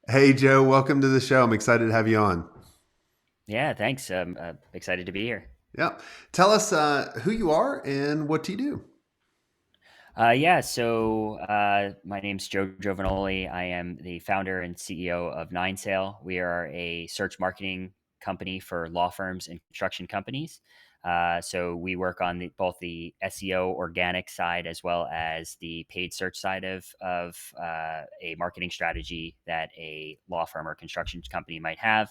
Hey, Joe, welcome to the show. I'm excited to have you on. Yeah, thanks. I'm excited to be here. Yeah. Tell us who you are and what do you do? My name's Joe Giovanoli. I am the founder and CEO of Nine Sale. We are a search marketing company for law firms and construction companies. So we work on both the SEO organic side as well as the paid search side of a marketing strategy that a law firm or construction company might have.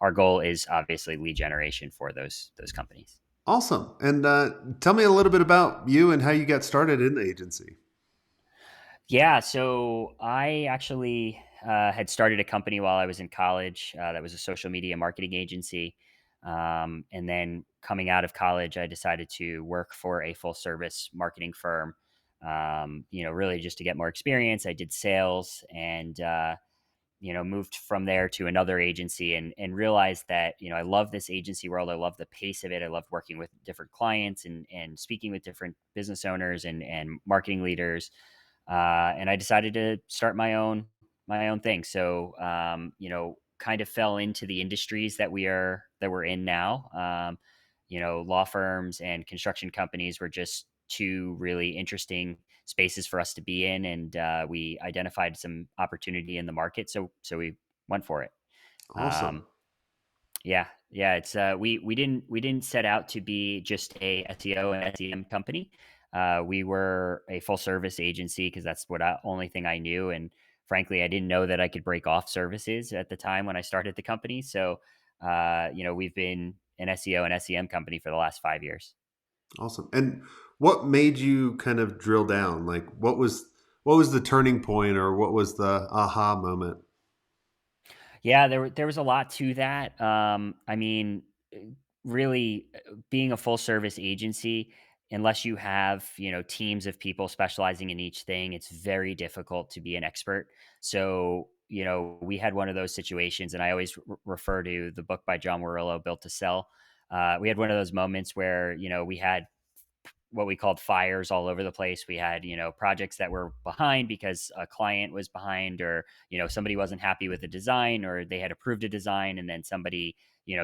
Our goal is obviously lead generation for those companies. Awesome. And tell me a little bit about you and how you got started in the agency. Yeah, so I actually had started a company while I was in college that was a social media marketing agency. And then coming out of college, I decided to work for a full service marketing firm, really just to get more experience. I did sales and, moved from there to another agency and realized that, I love this agency world. I love the pace of it. I love working with different clients and speaking with different business owners and marketing leaders, and I decided to start my own thing. So kind of fell into the industries that we're in now. Law firms and construction companies were just two really interesting spaces for us to be in, and we identified some opportunity in the market. So we went for it. Awesome. Um, yeah. It's we didn't set out to be just a SEO and SEM company. We were a full service agency because that's only thing I knew, and frankly, I didn't know that I could break off services at the time when I started the company. So, we've been an SEO and SEM company for the last 5 years. Awesome. And what made you kind of drill down? Like what was the turning point or what was the aha moment? Yeah, there was a lot to that. Uh, really, being a full service agency, unless you have teams of people specializing in each thing, it's very difficult to be an expert. So we had one of those situations, and I always refer to the book by John Warrillow, Built to Sell. We had one of those moments where we had what we called fires all over the place. We had, projects that were behind because a client was behind, or, somebody wasn't happy with the design, or they had approved a design and then somebody,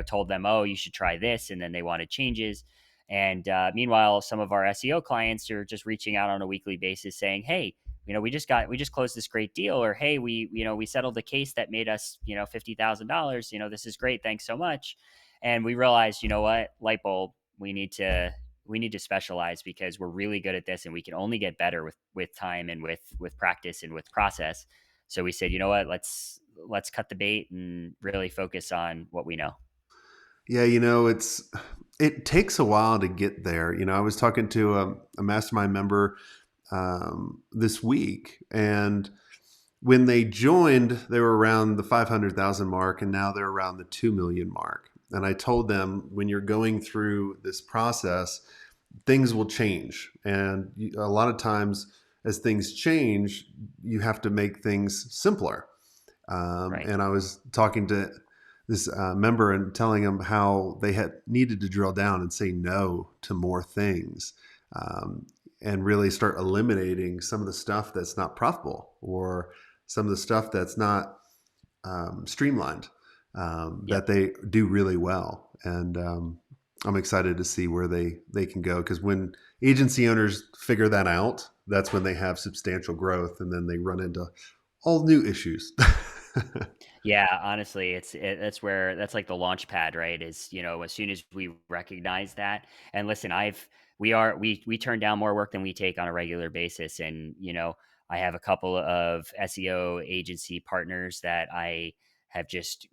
told them, oh, you should try this. And then they wanted changes. And meanwhile, some of our SEO clients are just reaching out on a weekly basis saying, hey, we just closed this great deal, or hey, we settled a case that made us, $50,000. This is great. Thanks so much. And we realized, what, light bulb, we need to specialize because we're really good at this and we can only get better with time and with practice and with process. So we said, let's cut the bait and really focus on what we know. Yeah, it takes a while to get there. I was talking to a mastermind member this week, and when they joined, they were around the 500,000 mark, and now they're around the 2 million mark. And I told them when you're going through this process, things will change, and a lot of times, as things change, you have to make things simpler. Right. And I was talking to this member and telling him how they had needed to drill down and say no to more things, um, and really start eliminating some of the stuff that's not profitable or some of the stuff that's not streamlined, that Yep. they do really well. And I'm excited to see where they can go, because when agency owners figure that out, that's when they have substantial growth, and then they run into all new issues. Yeah, honestly, that's like the launch pad, right? Is as soon as we recognize that, and listen, we turn down more work than we take on a regular basis, and I have a couple of SEO agency partners that I have just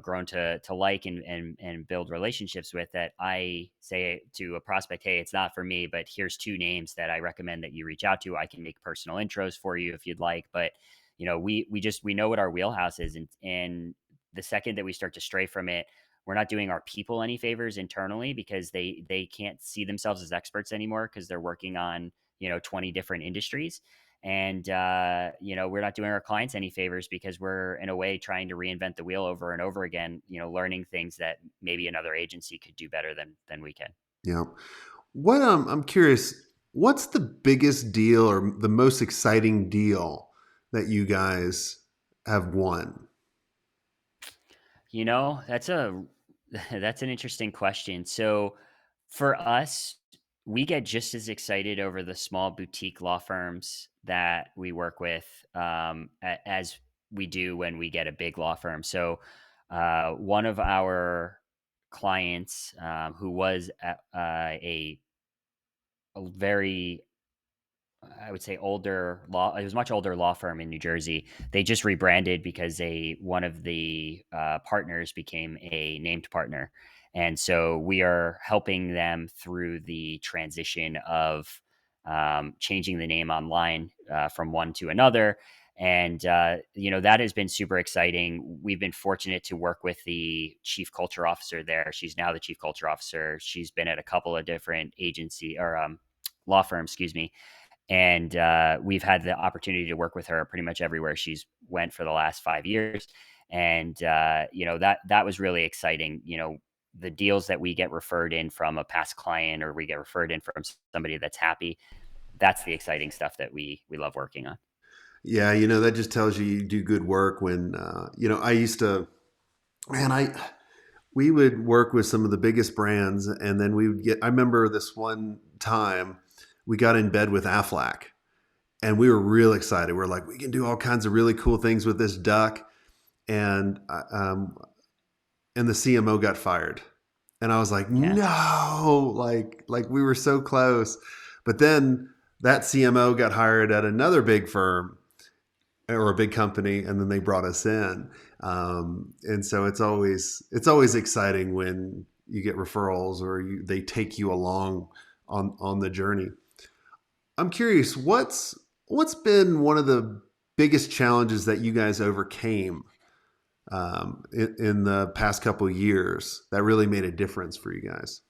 grown to like and build relationships with, that I say to a prospect, hey, it's not for me, but here's two names that I recommend that you reach out to. I can make personal intros for you if you'd like, but we know what our wheelhouse is, and the second that we start to stray from it, we're not doing our people any favors internally, because they can't see themselves as experts anymore because they're working on 20 different industries. And we're not doing our clients any favors because we're in a way trying to reinvent the wheel over and over again, learning things that maybe another agency could do better than we can. Yeah. What I'm curious, what's the biggest deal or the most exciting deal that you guys have won? That's a that's an interesting question. So for us, we get just as excited over the small boutique law firms that we work with as we do when we get a big law firm. So one of our clients who was a very, I would say, older law. It was a much older law firm in New Jersey. They just rebranded because one of the partners became a named partner, and so we are helping them through the transition of changing the name online from one to another. And that has been super exciting. We've been fortunate to work with the chief culture officer there. She's now the chief culture officer. She's been at a couple of different agency or law firms, excuse me, and we've had the opportunity to work with her pretty much everywhere she's went for the last 5 years. And that was really exciting. The deals that we get referred in from a past client, or we get referred in from somebody that's happy, that's the exciting stuff that we love working on. Yeah, that just tells you do good work. When I used to, man, I we would work with some of the biggest brands, and then we would get. I remember this one time we got in bed with Aflac, and we were real excited. We're like, we can do all kinds of really cool things with this duck, and and the CMO got fired, and I was like, Yeah. no, like we were so close, but then that CMO got hired at another big firm or a big company, and then they brought us in. And so it's always exciting when you get referrals or they take you along on the journey. I'm curious, what's been one of the biggest challenges that you guys overcame in the past couple of years that really made a difference for you guys?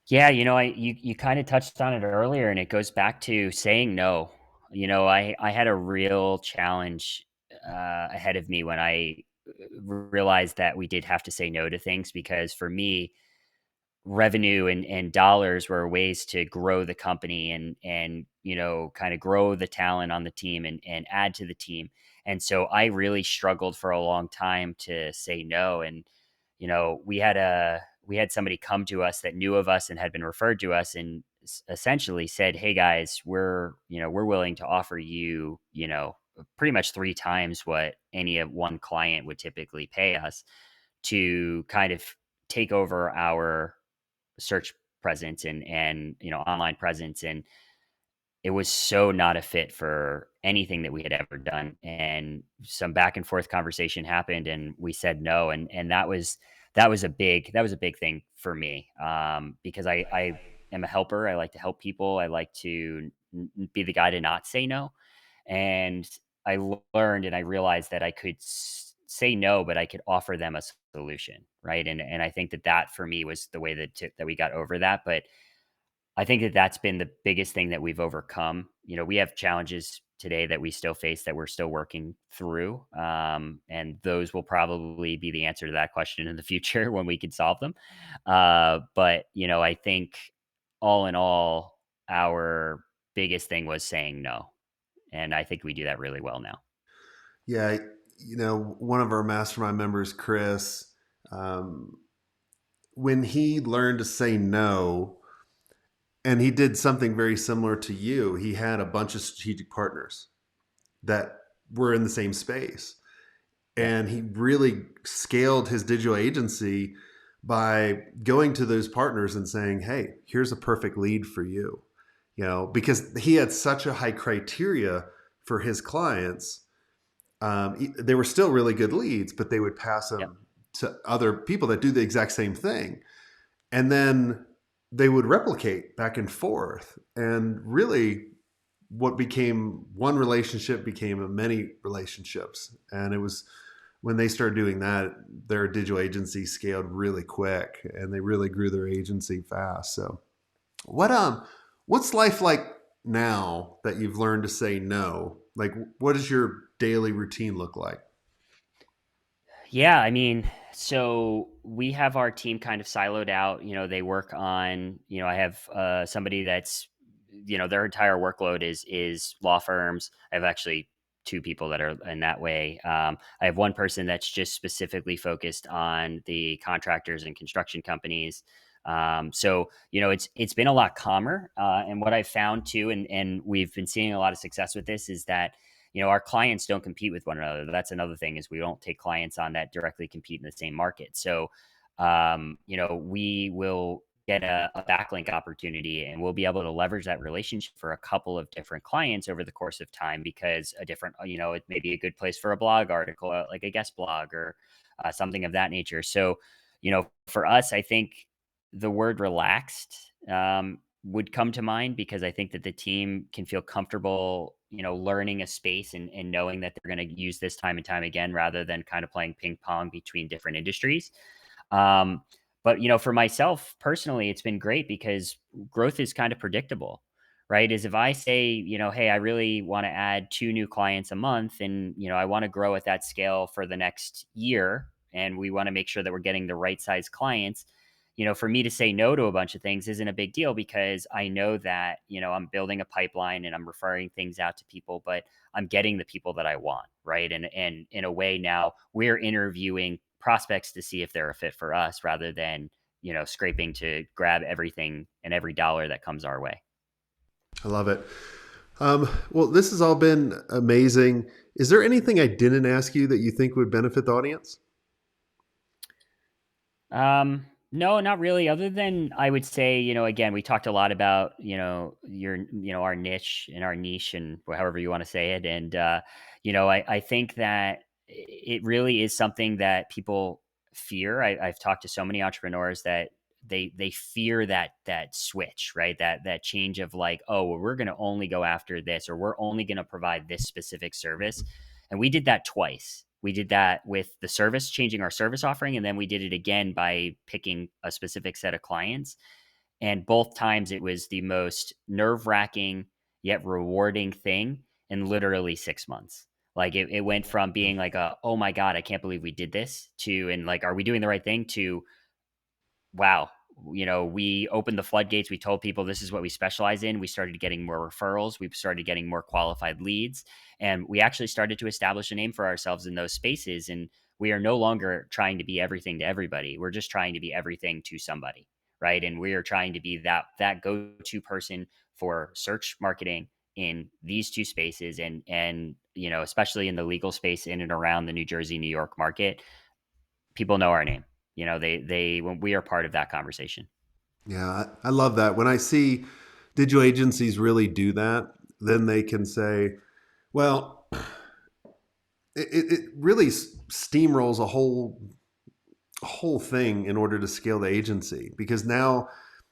Yeah, you kind of touched on it earlier, and it goes back to saying no. I had a real challenge ahead of me when I realized that we did have to say no to things, because for me, revenue and dollars were ways to grow the company and kind of grow the talent on the team and add to the team. And so I really struggled for a long time to say no. And we had somebody come to us that knew of us and had been referred to us, and essentially said, hey guys, we're willing to offer you, pretty much three times what any of one client would typically pay us to kind of take over our search presence and online presence. And it was so not a fit for anything that we had ever done. And some back and forth conversation happened, and we said no. And that was a big thing for me, because I am a helper. I like to help people. I like to be the guy to not say no. And learned and I realized that I could say no, but I could offer them a solution, right? And I think that for me was the way that we got over that. But I think that that's been the biggest thing that we've overcome. We have challenges today that we still face, that we're still working through, and those will probably be the answer to that question in the future when we can solve them. But I think all in all, our biggest thing was saying no, and I think we do that really well now. Yeah, one of our mastermind members, Chris, um, when he learned to say no, and he did something very similar to you, he had a bunch of strategic partners that were in the same space. Yeah. And he really scaled his digital agency by going to those partners and saying, hey, here's a perfect lead for you. Because he had such a high criteria for his clients. They were still really good leads, but they would pass Yep. them to other people that do the exact same thing. And then they would replicate back and forth. And really, what became one relationship became many relationships. And it was when they started doing that, their digital agency scaled really quick, and they really grew their agency fast. So, what's life like now that you've learned to say no? Like, what does your daily routine look like? Yeah, I mean, so we have our team kind of siloed out. They work on, I have somebody that's, their entire workload is law firms. I have actually two people that are in that way. I have one person that's just specifically focused on the contractors and construction companies. So it's been a lot calmer. And what I've found too, and we've been seeing a lot of success with this, is that our clients don't compete with one another. That's another thing, is we don't take clients on that directly compete in the same market. So we will get a backlink opportunity, and we'll be able to leverage that relationship for a couple of different clients over the course of time, because a different, it may be a good place for a blog article, like a guest blog, or something of that nature. So, for us, I think the word relaxed would come to mind, because I think that the team can feel comfortable, learning a space, and knowing that they're going to use this time and time again, rather than kind of playing ping pong between different industries. Um, but for myself personally, it's been great because growth is kind of predictable, right? Is if I say, hey, I really want to add 2 new clients a month, and I want to grow at that scale for the next year, and we want to make sure that we're getting the right size clients. For me to say no to a bunch of things isn't a big deal, because I know that, I'm building a pipeline and I'm referring things out to people, but I'm getting the people that I want, right? And in a way, now we're interviewing prospects to see if they're a fit for us, rather than, scraping to grab everything and every dollar that comes our way. I love it. Well, this has all been amazing. Is there anything I didn't ask you that you think would benefit the audience? No, not really. Other than, I would say, again, we talked a lot about, our niche and our niche, and however you want to say it. And, I think that it really is something that people fear. I've talked to so many entrepreneurs that they fear that switch, right? That change of like, oh, well, we're going to only go after this, or we're only going to provide this specific service. And we did that twice. We did that with the service, changing our service offering, and then we did it again by picking a specific set of clients. And both times it was the most nerve wracking yet rewarding thing in literally 6 months. Like it went from being like oh my God, I can't believe we did this, to, and like, are we doing the right thing, to, wow, we opened the floodgates. We told people this is what we specialize in. We started getting more referrals. We started getting more qualified leads. And we actually started to establish a name for ourselves in those spaces. And we are no longer trying to be everything to everybody. We're just trying to be everything to somebody. Right. And we are trying to be that go-to person for search marketing in these two spaces. And, especially in the legal space in and around the New Jersey, New York market, people know our name. When we are part of that conversation. Yeah, I love that. When I see digital agencies really do that, then they can say, well, it really steamrolls a whole thing in order to scale the agency, because now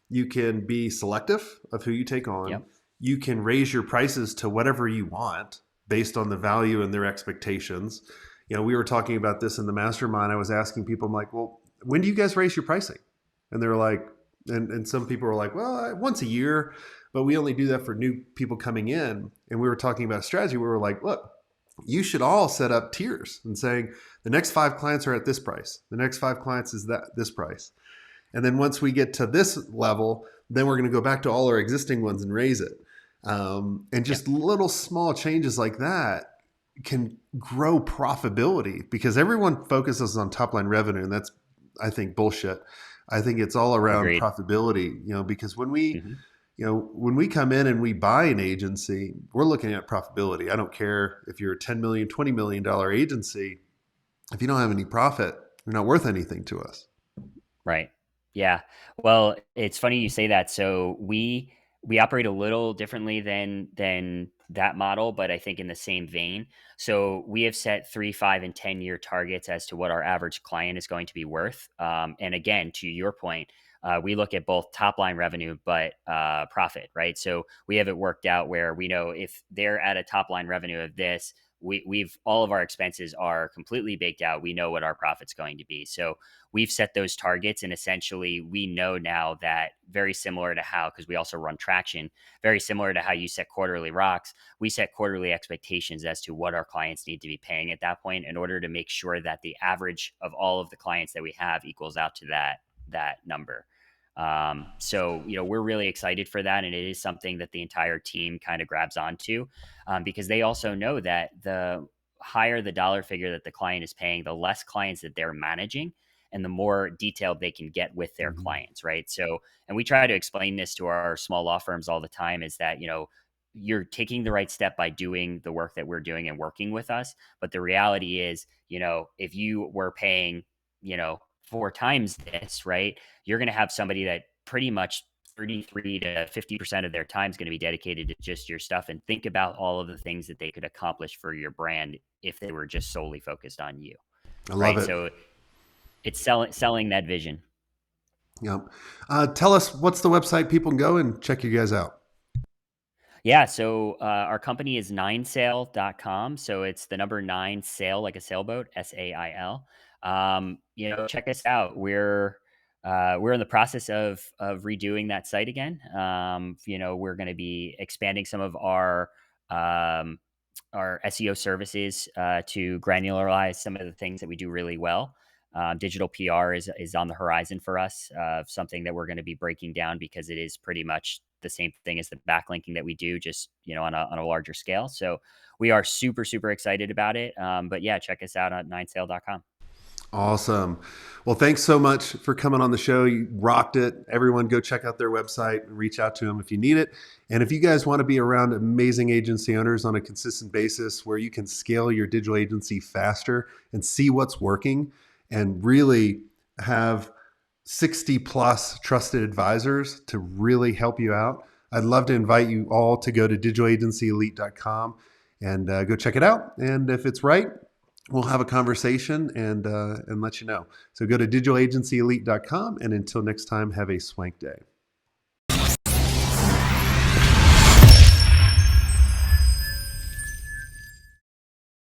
you can be selective of who you take on. Yep. You can raise your prices to whatever you want based on the value and their expectations. We were talking about this in the mastermind. I was asking people, I'm like, well, when do you guys raise your pricing? And they were like, and some people were like, well, once a year, but we only do that for new people coming in. And we were talking about strategy. We were like, look, you should all set up tiers and saying the next 5 clients are at this price. The next 5 clients is this price. And then once we get to this level, then we're going to go back to all our existing ones and raise it. And Yep. just little small changes like that can grow profitability, because everyone focuses on top line revenue. And that's, I think, bullshit. I think it's all around Agreed. profitability, because Hmm. when we come in and we buy an agency, we're looking at profitability. I don't care if you're a 10 million, $20 million agency. If you don't have any profit, you're not worth anything to us. Right. Yeah. Well, it's funny you say that. So we operate a little differently than that model, but I think in the same vein. So we have set 3, 5, and 10-year targets as to what our average client is going to be worth. And again, to your point, we look at both top line revenue, but profit, right? So we have it worked out where we know if they're at a top line revenue of this, we've all of our expenses are completely baked out. We know what our profit's going to be. So we've set those targets, and essentially we know now that, very similar to how, because we also run traction, very similar to how you set quarterly rocks, we set quarterly expectations as to what our clients need to be paying at that point, in order to make sure that the average of all of the clients that we have equals out to that number. So, we're really excited for that. And it is something that the entire team kind of grabs onto, because they also know that the higher the dollar figure that the client is paying, the less clients that they're managing and the more detailed they can get with their Mhm. clients. Right. So, and we try to explain this to our small law firms all the time, is that, you're taking the right step by doing the work that we're doing and working with us. But the reality is, if you were paying, 4 times this, right, you're going to have somebody that pretty much 33 to 50% of their time is going to be dedicated to just your stuff. And think about all of the things that they could accomplish for your brand if they were just solely focused on you. I love Right. it. So it's selling that vision. Yep. Tell us what's the website people can go and check you guys out. Yeah, so our company is ninesail.com. So it's the number nine sail, like a sailboat, SAIL. Check us out. We're in the process of redoing that site again. We're going to be expanding some of um, our SEO services to granularize some of the things that we do really well. Digital PR is on the horizon for us, something that we're going to be breaking down because it is pretty much the same thing as the backlinking that we do, just on a larger scale. So we are super super excited about it. But yeah, check us out at ninesail.com. Awesome. Well, thanks so much for coming on the show. You rocked it. Everyone go check out their website and reach out to them if you need it. And if you guys want to be around amazing agency owners on a consistent basis where you can scale your digital agency faster and see what's working and really have 60 plus trusted advisors to really help you out, I'd love to invite you all to go to digitalagencyelite.com and go check it out. And if it's right, we'll have a conversation and let you know. So go to digitalagencyelite.com. And until next time, have a swank day.